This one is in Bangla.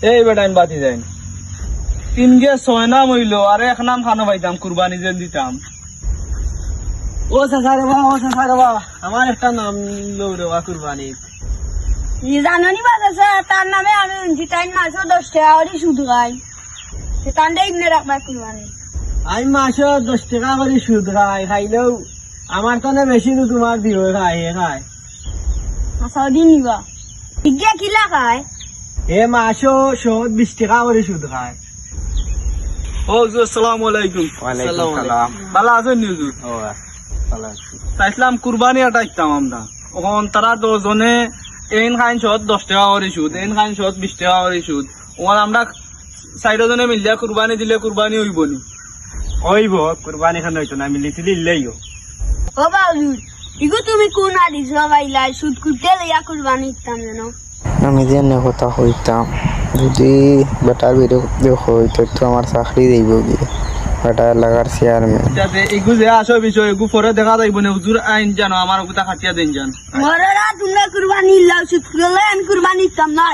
এই বেটা আমি বাতি যাই 3 গে 6 নাম হইলো আর এক নাম খানো পাইতাম কুরবানি যেন দিতাম ও চাচা রে বাবা আমার একটা নাম লও রে কুরবানি জানি বাজাছে তার নামে আমি জিতাই মাসও 10 টাকা করে সুদ খাই তার এমনি রাখবা কুরবানি আমি মাসে 10 টাকা করে সুদ খাইলেও আমার তো বেশি তো তোমার দিও খায় আচ্ছা দিন নিবা ইজ্ঞা কিলা খায় এ মাসও 20 টাকা করে সুদ খায় ও হুজুর আসসালামু আলাইকুম ওয়ালাইকুম সালাম। ভালো আছেন নি হুজুর ও ভালো আছি। চাইছিলাম কুরবানি আটাইতাম আমরা ওখান তারা 10 জনে এন খাইন শত 10 টাকা করে সুদ এন খাইন শত 20 টাকা করে সুদ ওখান আমরা 4 জনে মিলিয়া কুরবানি দিলে কুরবানি হইব নি হইব কুরবানি খান হইতো না মিলিছি দিলেইও ও বাবু ইগো তুমি কোন আদিস বাইলা সুদ কুটতে লইয়া কুরবানি দিতাম জানো আমি যে কথা হইতাম যদি বেটার বিরুদ্ধে হইতো তো আমার চাকরি দেব গিয়ে বেটা এলাকার চেয়ারম্যান যাতে এগু যে আসো বিষয় এগু পরে দেখা যাইব না হুজুর আইন জানো আমার কথা খাটিয়া দেন জান মররা তুমি কুরবানি লাও সুদ কুলে আমি কুরবানি দিতাম না